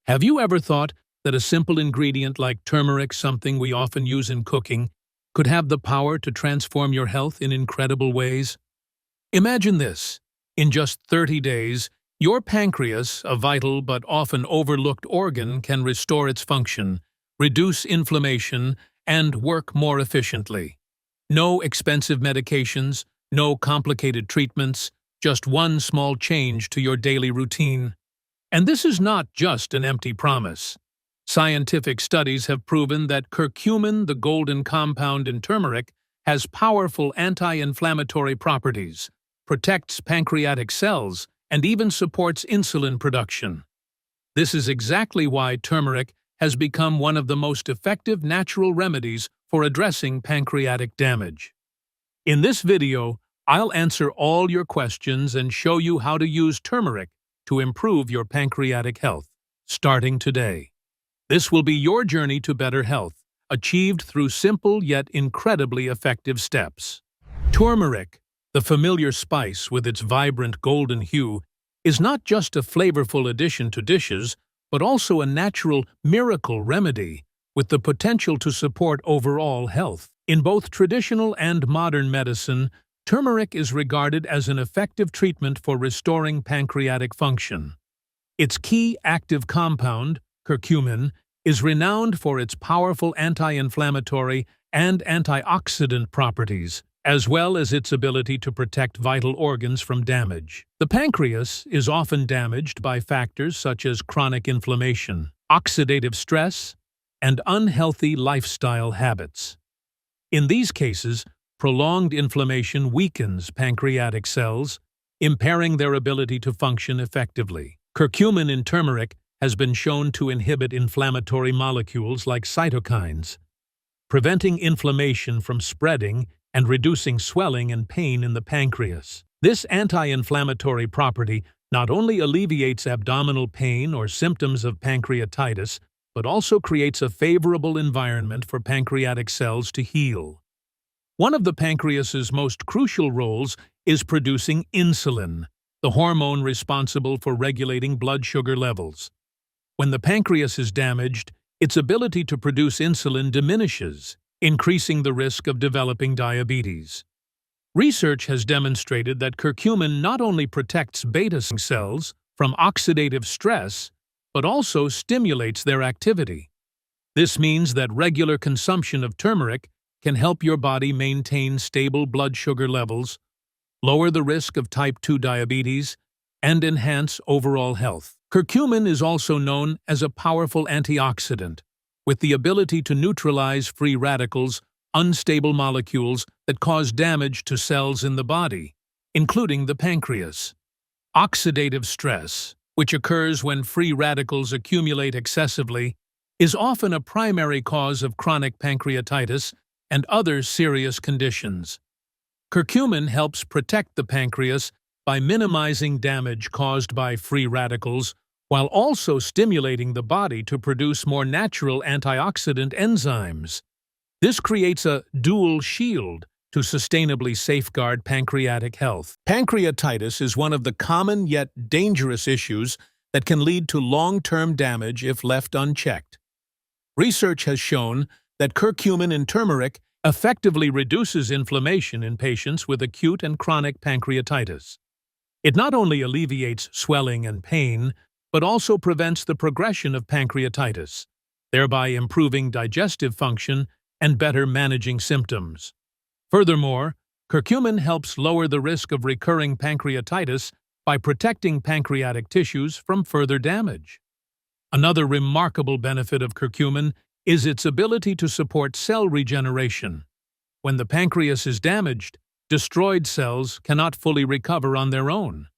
Have you ever thought that a simple ingredient like turmeric, something we often use in cooking, could have the power to transform your health in incredible ways? Imagine this. In just 30 days, your pancreas, a vital but often overlooked organ, can restore its function, reduce inflammation, and work more efficiently. No expensive medications, no complicated treatments, just one small change to your daily routine. And this is not just an empty promise. Scientific studies have proven that curcumin, the golden compound in turmeric, has powerful anti-inflammatory properties, protects pancreatic cells, and even supports insulin production. This is exactly why turmeric has become one of the most effective natural remedies for addressing pancreatic damage. In this video, I'll answer all your questions and show you how to use turmeric to improve your pancreatic health, starting today. This will be your journey to better health, achieved through simple yet incredibly effective steps. Turmeric, the familiar spice with its vibrant golden hue, is not just a flavorful addition to dishes, but also a natural miracle remedy with the potential to support overall health. In both traditional and modern medicine, turmeric is regarded as an effective treatment for restoring pancreatic function. Its key active compound, curcumin, is renowned for its powerful anti-inflammatory and antioxidant properties, as well as its ability to protect vital organs from damage. The pancreas is often damaged by factors such as chronic inflammation, oxidative stress, and unhealthy lifestyle habits. In these cases, prolonged inflammation weakens pancreatic cells, impairing their ability to function effectively. Curcumin in turmeric has been shown to inhibit inflammatory molecules like cytokines, preventing inflammation from spreading and reducing swelling and pain in the pancreas. This anti-inflammatory property not only alleviates abdominal pain or symptoms of pancreatitis, but also creates a favorable environment for pancreatic cells to heal. One of the pancreas's most crucial roles is producing insulin, the hormone responsible for regulating blood sugar levels. When the pancreas is damaged, its ability to produce insulin diminishes, increasing the risk of developing diabetes. Research has demonstrated that curcumin not only protects beta cells from oxidative stress, but also stimulates their activity. This means that regular consumption of turmeric can help your body maintain stable blood sugar levels, lower the risk of type 2 diabetes, and enhance overall health. Curcumin is also known as a powerful antioxidant, with the ability to neutralize free radicals, unstable molecules that cause damage to cells in the body, including the pancreas. Oxidative stress, which occurs when free radicals accumulate excessively, is often a primary cause of chronic pancreatitis and other serious conditions. Curcumin helps protect the pancreas by minimizing damage caused by free radicals, while also stimulating the body to produce more natural antioxidant enzymes. This creates a dual shield to sustainably safeguard pancreatic health. Pancreatitis is one of the common yet dangerous issues that can lead to long-term damage if left unchecked. Research has shown that curcumin in turmeric effectively reduces inflammation in patients with acute and chronic pancreatitis. It not only alleviates swelling and pain, but also prevents the progression of pancreatitis, thereby improving digestive function and better managing symptoms. Furthermore, curcumin helps lower the risk of recurring pancreatitis by protecting pancreatic tissues from further damage. Another remarkable benefit of curcumin is its ability to support cell regeneration. When the pancreas is damaged, destroyed cells cannot fully recover on their own.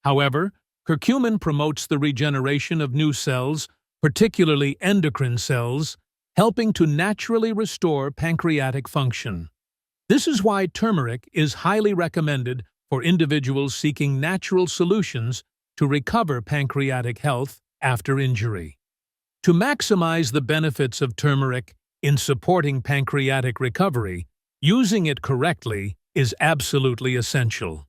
However, curcumin promotes the regeneration of new cells, particularly endocrine cells, helping to naturally restore pancreatic function. This is why turmeric is highly recommended for individuals seeking natural solutions to recover pancreatic health after injury. To maximize the benefits of turmeric in supporting pancreatic recovery, using it correctly is absolutely essential.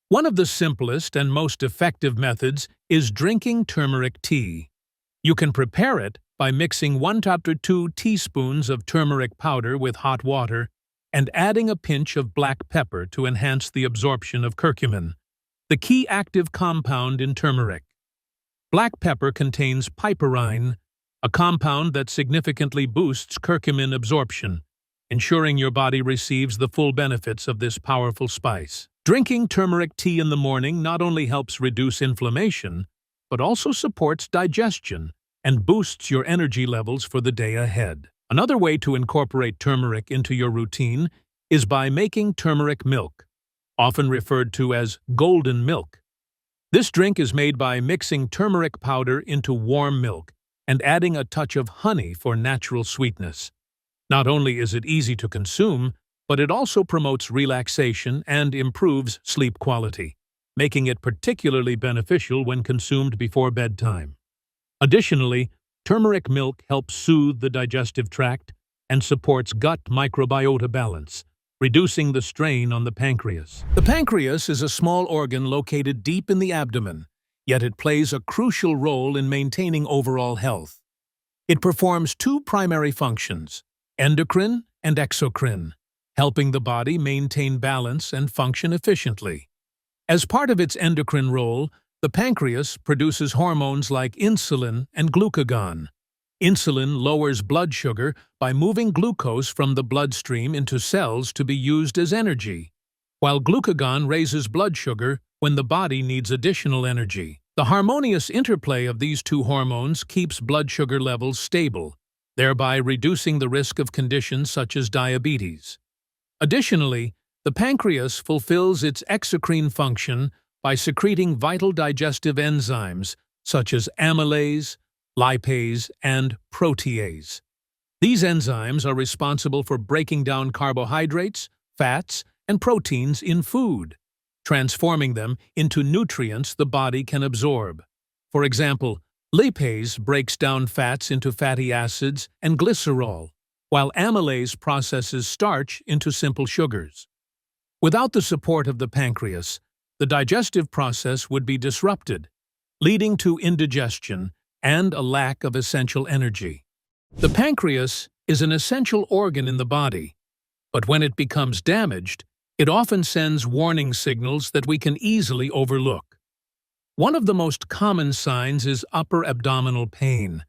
One of the simplest and most effective methods is drinking turmeric tea. You can prepare it by mixing 1 to 2 teaspoons of turmeric powder with hot water and adding a pinch of black pepper to enhance the absorption of curcumin, the key active compound in turmeric. Black pepper contains piperine, a compound that significantly boosts curcumin absorption, ensuring your body receives the full benefits of this powerful spice. Drinking turmeric tea in the morning not only helps reduce inflammation, but also supports digestion and boosts your energy levels for the day ahead. Another way to incorporate turmeric into your routine is by making turmeric milk, often referred to as golden milk. This drink is made by mixing turmeric powder into warm milk and adding a touch of honey for natural sweetness. Not only is it easy to consume, but it also promotes relaxation and improves sleep quality, making it particularly beneficial when consumed before bedtime. Additionally, turmeric milk helps soothe the digestive tract and supports gut microbiota balance, reducing the strain on the pancreas. The pancreas is a small organ located deep in the abdomen, yet it plays a crucial role in maintaining overall health. It performs two primary functions, endocrine and exocrine, helping the body maintain balance and function efficiently. As part of its endocrine role, the pancreas produces hormones like insulin and glucagon. Insulin lowers blood sugar by moving glucose from the bloodstream into cells to be used as energy, while glucagon raises blood sugar when the body needs additional energy. The harmonious interplay of these two hormones keeps blood sugar levels stable, thereby reducing the risk of conditions such as diabetes. Additionally, the pancreas fulfills its exocrine function by secreting vital digestive enzymes such as amylase, lipase, and protease. These enzymes are responsible for breaking down carbohydrates, fats, and proteins in food, transforming them into nutrients the body can absorb. For example, lipase breaks down fats into fatty acids and glycerol, while amylase processes starch into simple sugars. Without the support of the pancreas, the digestive process would be disrupted, leading to indigestion and a lack of essential energy. The pancreas is an essential organ in the body, but when it becomes damaged, it often sends warning signals that we can easily overlook. One of the most common signs is upper abdominal pain.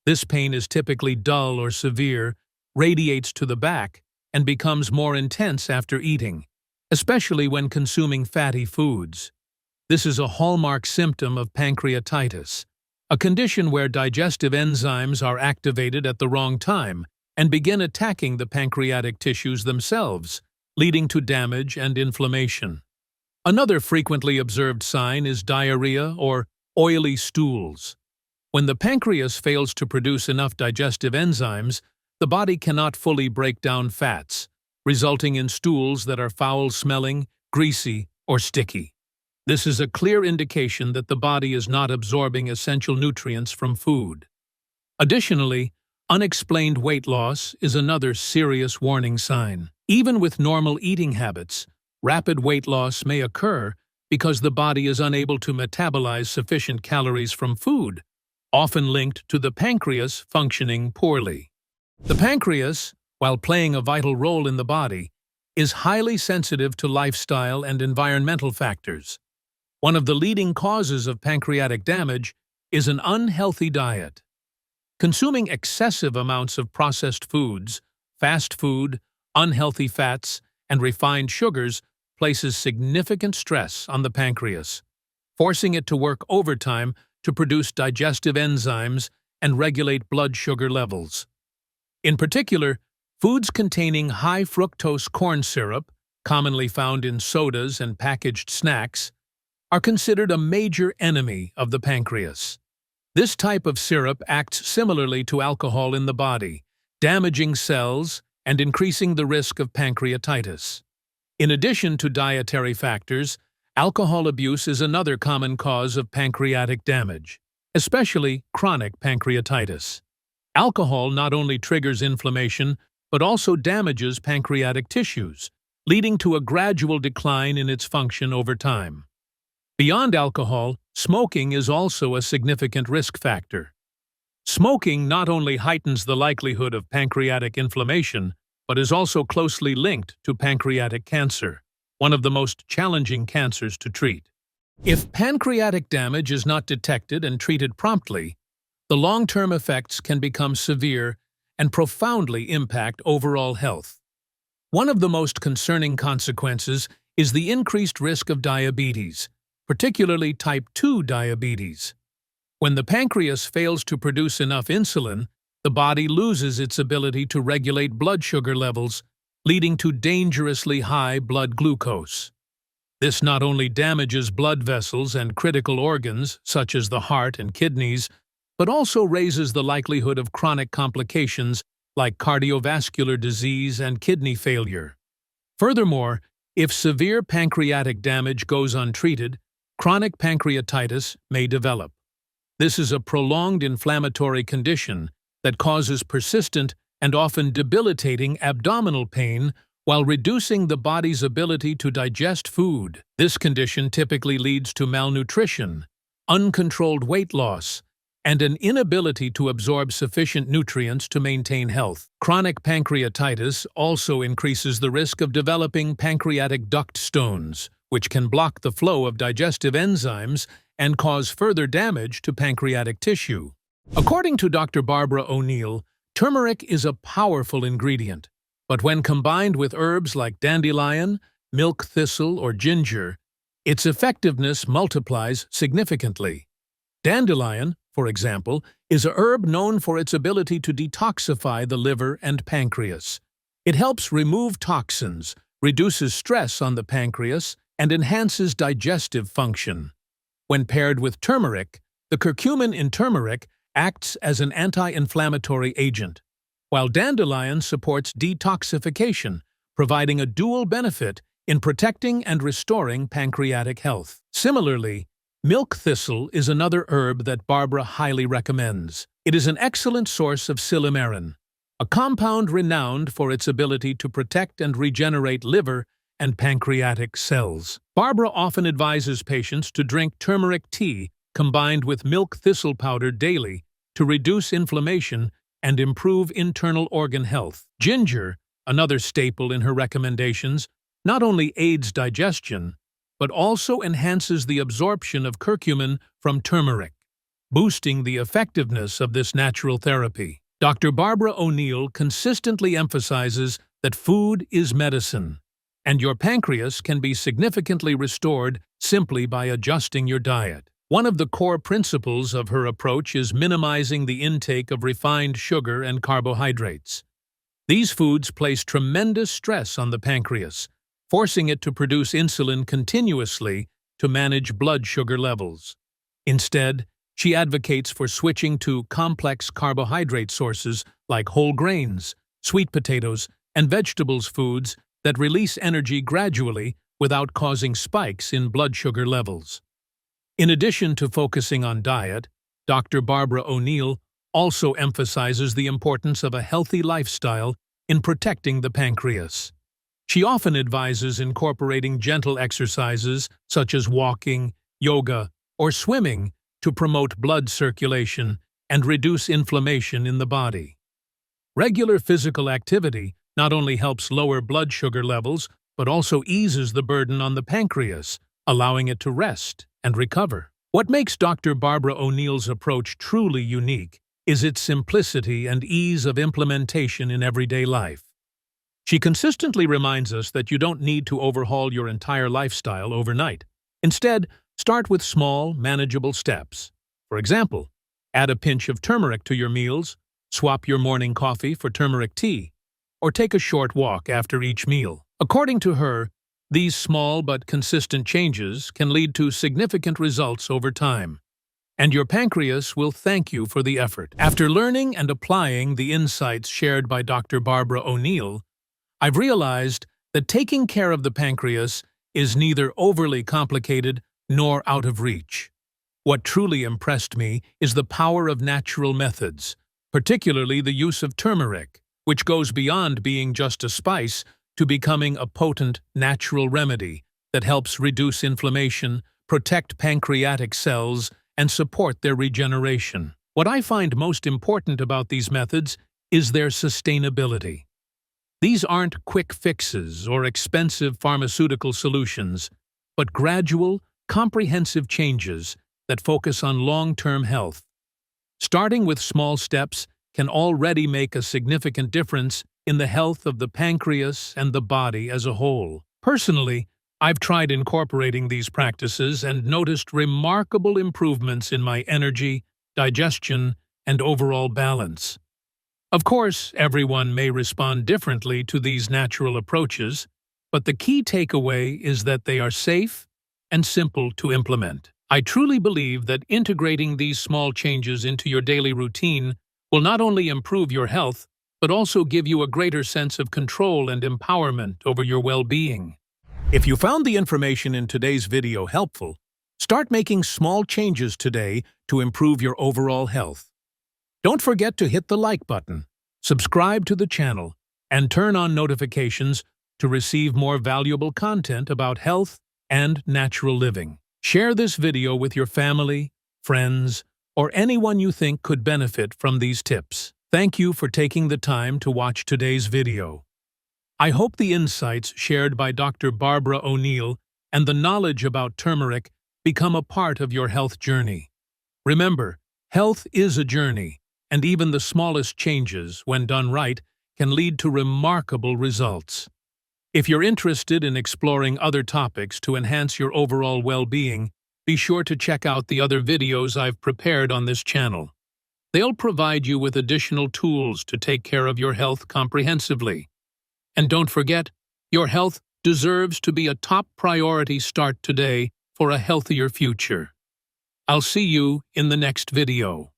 This pain is typically dull or severe, radiates to the back, and becomes more intense after eating, especially when consuming fatty foods. This is a hallmark symptom of pancreatitis, a condition where digestive enzymes are activated at the wrong time and begin attacking the pancreatic tissues themselves, leading to damage and inflammation. Another frequently observed sign is diarrhea or oily stools. When the pancreas fails to produce enough digestive enzymes, the body cannot fully break down fats, resulting in stools that are foul-smelling, greasy, or sticky. This is a clear indication that the body is not absorbing essential nutrients from food. Additionally, unexplained weight loss is another serious warning sign. Even with normal eating habits, rapid weight loss may occur because the body is unable to metabolize sufficient calories from food, often linked to the pancreas functioning poorly. The pancreas, while playing a vital role in the body, is highly sensitive to lifestyle and environmental factors. One of the leading causes of pancreatic damage is an unhealthy diet. Consuming excessive amounts of processed foods, fast food, unhealthy fats, and refined sugars places significant stress on the pancreas, forcing it to work overtime to produce digestive enzymes and regulate blood sugar levels. In particular, foods containing high fructose corn syrup, commonly found in sodas and packaged snacks, are considered a major enemy of the pancreas. This type of syrup acts similarly to alcohol in the body, damaging cells and increasing the risk of pancreatitis. In addition to dietary factors, alcohol abuse is another common cause of pancreatic damage, especially chronic pancreatitis. Alcohol not only triggers inflammation, but also damages pancreatic tissues, leading to a gradual decline in its function over time. Beyond alcohol, smoking is also a significant risk factor. Smoking not only heightens the likelihood of pancreatic inflammation, but is also closely linked to pancreatic cancer, one of the most challenging cancers to treat. If pancreatic damage is not detected and treated promptly, the long-term effects can become severe and profoundly impact overall health. One of the most concerning consequences is the increased risk of diabetes, particularly type 2 diabetes. When the pancreas fails to produce enough insulin, the body loses its ability to regulate blood sugar levels, leading to dangerously high blood glucose. This not only damages blood vessels and critical organs, such as the heart and kidneys, but also raises the likelihood of chronic complications like cardiovascular disease and kidney failure. Furthermore, if severe pancreatic damage goes untreated, chronic pancreatitis may develop. This is a prolonged inflammatory condition that causes persistent and often debilitating abdominal pain while reducing the body's ability to digest food. This condition typically leads to malnutrition, uncontrolled weight loss, and an inability to absorb sufficient nutrients to maintain health. Chronic pancreatitis also increases the risk of developing pancreatic duct stones, which can block the flow of digestive enzymes and cause further damage to pancreatic tissue. According to Dr. Barbara O'Neill, turmeric is a powerful ingredient, but when combined with herbs like dandelion, milk thistle, or ginger, its effectiveness multiplies significantly. Dandelion, for example, is a herb known for its ability to detoxify the liver and pancreas. It helps remove toxins, reduces stress on the pancreas, and enhances digestive function. When paired with turmeric, the curcumin in turmeric acts as an anti-inflammatory agent, while dandelion supports detoxification, providing a dual benefit in protecting and restoring pancreatic health. Similarly, milk thistle is another herb that Barbara highly recommends. It is an excellent source of silymarin, a compound renowned for its ability to protect and regenerate liver and pancreatic cells. Barbara often advises patients to drink turmeric tea combined with milk thistle powder daily to reduce inflammation and improve internal organ health. Ginger, another staple in her recommendations, not only aids digestion, but also enhances the absorption of curcumin from turmeric, boosting the effectiveness of this natural therapy. Dr. Barbara O'Neill consistently emphasizes that food is medicine, and your pancreas can be significantly restored simply by adjusting your diet. One of the core principles of her approach is minimizing the intake of refined sugar and carbohydrates. These foods place tremendous stress on the pancreas, forcing it to produce insulin continuously to manage blood sugar levels. Instead, she advocates for switching to complex carbohydrate sources like whole grains, sweet potatoes, and vegetables foods that release energy gradually without causing spikes in blood sugar levels. In addition to focusing on diet, Dr. Barbara O'Neill also emphasizes the importance of a healthy lifestyle in protecting the pancreas. She often advises incorporating gentle exercises such as walking, yoga, or swimming to promote blood circulation and reduce inflammation in the body. Regular physical activity not only helps lower blood sugar levels, but also eases the burden on the pancreas, allowing it to rest and recover. What makes Dr. Barbara O'Neill's approach truly unique is its simplicity and ease of implementation in everyday life. She consistently reminds us that you don't need to overhaul your entire lifestyle overnight. Instead, start with small, manageable steps. For example, add a pinch of turmeric to your meals, swap your morning coffee for turmeric tea, or take a short walk after each meal. According to her, these small but consistent changes can lead to significant results over time, and your pancreas will thank you for the effort. After learning and applying the insights shared by Dr. Barbara O'Neill, I've realized that taking care of the pancreas is neither overly complicated nor out of reach. What truly impressed me is the power of natural methods, particularly the use of turmeric, which goes beyond being just a spice to becoming a potent natural remedy that helps reduce inflammation, protect pancreatic cells, and support their regeneration. What I find most important about these methods is their sustainability. These aren't quick fixes or expensive pharmaceutical solutions, but gradual, comprehensive changes that focus on long-term health. Starting with small steps can already make a significant difference in the health of the pancreas and the body as a whole. Personally, I've tried incorporating these practices and noticed remarkable improvements in my energy, digestion, and overall balance. Of course, everyone may respond differently to these natural approaches, but the key takeaway is that they are safe and simple to implement. I truly believe that integrating these small changes into your daily routine will not only improve your health, but also give you a greater sense of control and empowerment over your well-being. If you found the information in today's video helpful, start making small changes today to improve your overall health. Don't forget to hit the like button, subscribe to the channel, and turn on notifications to receive more valuable content about health and natural living. Share this video with your family, friends, or anyone you think could benefit from these tips. Thank you for taking the time to watch today's video. I hope the insights shared by Dr. Barbara O'Neill and the knowledge about turmeric become a part of your health journey. Remember, health is a journey, and even the smallest changes, when done right, can lead to remarkable results. If you're interested in exploring other topics to enhance your overall well-being, be sure to check out the other videos I've prepared on this channel. They'll provide you with additional tools to take care of your health comprehensively. And don't forget, your health deserves to be a top priority. Start today for a healthier future. I'll see you in the next video.